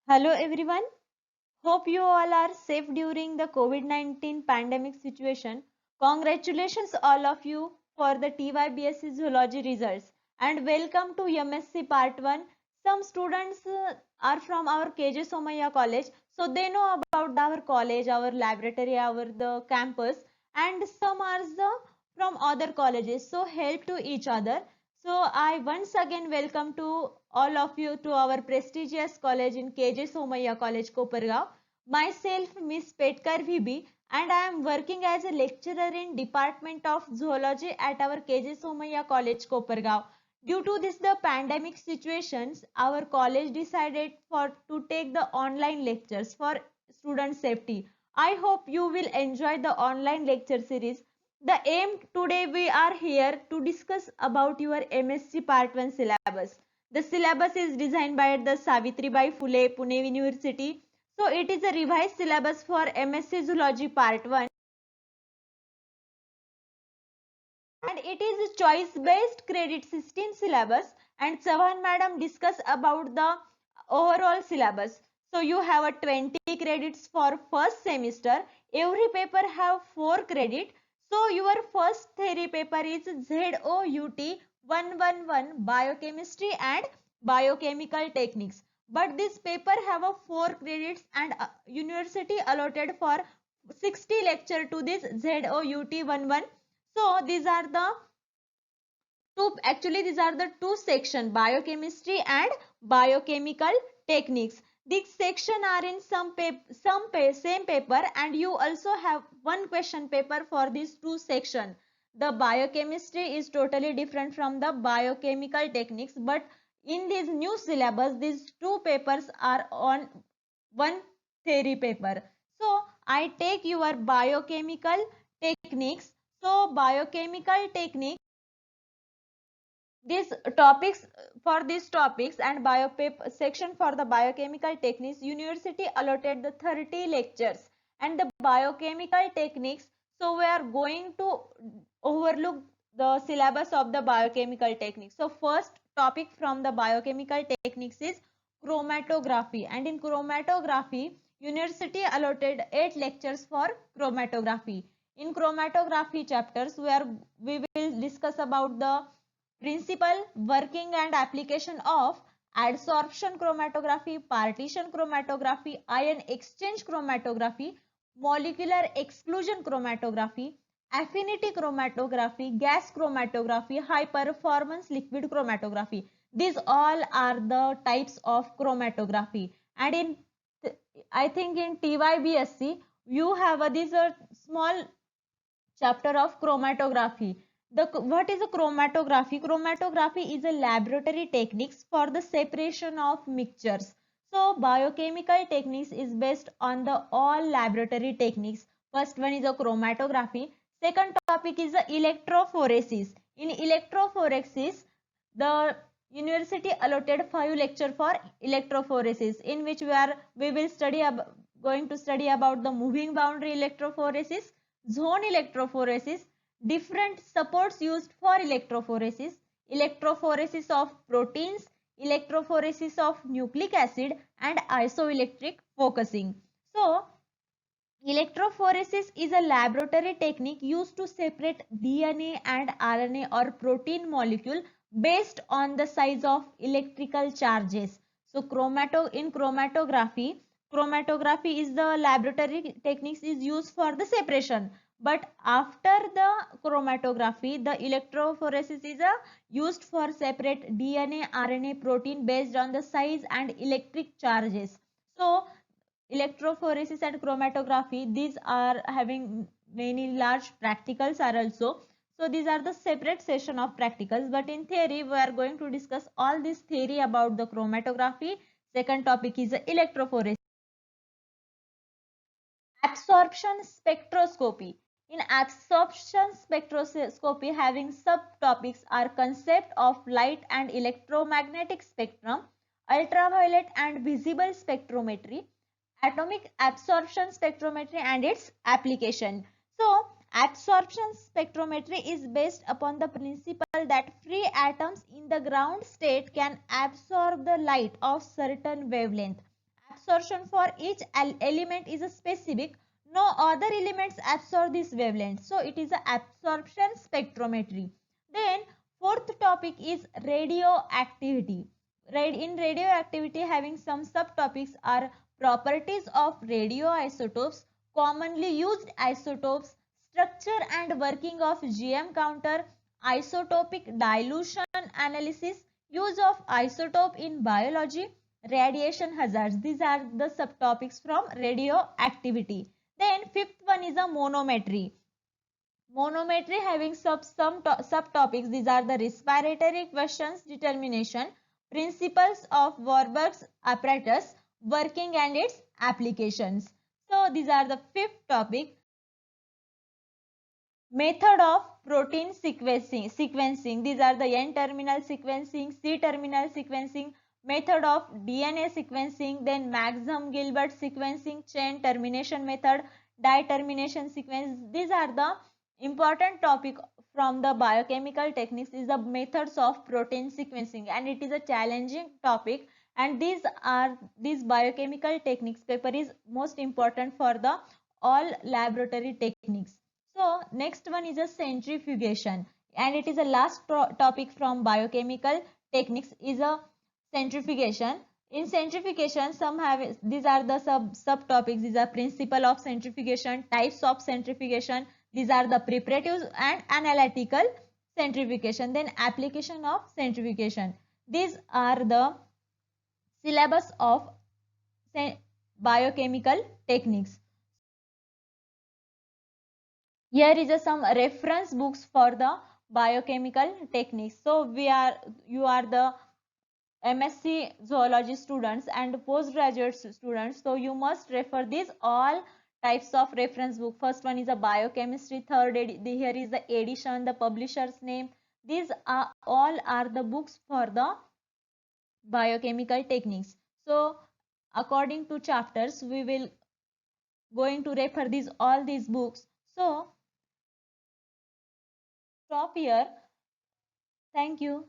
Hello everyone. Hope you all are safe during the COVID-19 pandemic situation. Congratulations all of you for the TYBSc Zoology results and welcome to MSc Part 1. Some students are from our KJ Somaya College, so they know about our college, our laboratory, our the campus, and some are from other colleges, so help to each other. So I once again welcome to all of you to our prestigious college in KJ Somaya College, Kopargaon. Myself, Miss Petkar VB, and I am working as a lecturer in Department of Zoology at our KJ Somaya College, Kopargaon. Due to the pandemic situations, our college decided to take the online lectures for student safety. I hope you will enjoy the online lecture series. The aim today we are here to discuss about your MSc Part 1 syllabus. The syllabus is designed by the Savitribai Phule Pune University, so it is a revised syllabus for MSc Zoology Part 1 and it is a choice based credit system syllabus, and Chavan madam discuss about the overall syllabus. So you have a 20 credits for first semester. Every paper have 4 credit. So your first theory paper is ZOUT 111 biochemistry and biochemical techniques. But this paper have a 4 credits and university allotted for 60 lecture to this ZOUT 11. So these are the two section, biochemistry and biochemical techniques. These section are in same paper, and you also have one question paper for these two section. The biochemistry is totally different from the biochemical techniques, but in this new syllabus these two papers are on one theory paper. So I take your biochemical techniques. So biochemical techniques, these topics, for these topics and section for the biochemical techniques, university allotted the 30 lectures and the biochemical techniques. So we are going to overlook the syllabus of the biochemical techniques. So first topic from the biochemical techniques is chromatography, and in chromatography university allotted 8 lectures for chromatography. In chromatography chapters we will discuss about the principle, working and application of adsorption chromatography, partition chromatography, ion exchange chromatography, molecular exclusion chromatography, affinity chromatography, gas chromatography, high performance liquid chromatography. These all are the types of chromatography. And I think in TYBSc you have this small chapter of chromatography. What is a chromatography? Chromatography is a laboratory techniques for the separation of mixtures. So biochemical techniques is based on the all laboratory techniques. First one is a chromatography. Second topic is the electrophoresis. In electrophoresis, the university allotted 5 lecture for electrophoresis, in which we will going to study about the moving boundary electrophoresis, zone electrophoresis, different supports used for electrophoresis, electrophoresis of proteins, electrophoresis of nucleic acid, and isoelectric focusing. So electrophoresis is a laboratory technique used to separate DNA and RNA or protein molecule based on the size of electrical charges. So chromatography is the laboratory techniques is used for the separation. But after the chromatography, the electrophoresis is used for separate DNA, RNA, protein based on the size and electric charges. So electrophoresis and chromatography, these are having many large practicals are also. So these are the separate session of practicals, but in theory we are going to discuss all this theory about the chromatography. Second topic is electrophoresis. Absorption spectroscopy. In absorption spectroscopy, having subtopics are concept of light and electromagnetic spectrum, ultraviolet and visible spectrometry, atomic absorption spectrometry and its application. So absorption spectrometry is based upon the principle that free atoms in the ground state can absorb the light of certain wavelength. absorption for each element is a specific. No other elements absorb this wavelength. So it is a absorption spectrometry. Then fourth topic is radioactivity. In radioactivity, having some subtopics are properties of radioisotopes, commonly used isotopes, structure and working of GM counter, isotopic dilution analysis, use of isotope in biology, radiation hazards. These are the subtopics from radioactivity. Then fifth one is a monometry. Monometry having some subtopics. These are the respiratory questions determination, principles of Warburg's apparatus, working and its applications. So these are the fifth topic. Method of protein sequencing. These are the N-terminal sequencing, C-terminal sequencing, method of DNA sequencing, then Maxham-Gilbert sequencing, chain termination method, dye-termination sequence. These are the important topic from the biochemical techniques is the methods of protein sequencing, and it is a challenging topic, and these biochemical techniques paper is most important for the all laboratory techniques. So next one is a centrifugation, and it is a last topic from biochemical techniques is a centrifugation. In centrifugation, some have these are the subtopics. These are principle of centrifugation, types of centrifugation. These are the preparative and analytical centrifugation. Then application of centrifugation. These are the syllabus of biochemical techniques. Here is some reference books for the biochemical techniques. So you are the MSc zoology students and postgraduate students. So you must refer these all types of reference book. First one is a biochemistry. Here is the edition, the publisher's name. These are all are the books for the biochemical techniques. So according to chapters, we will going to refer all these books. So stop here. Thank you.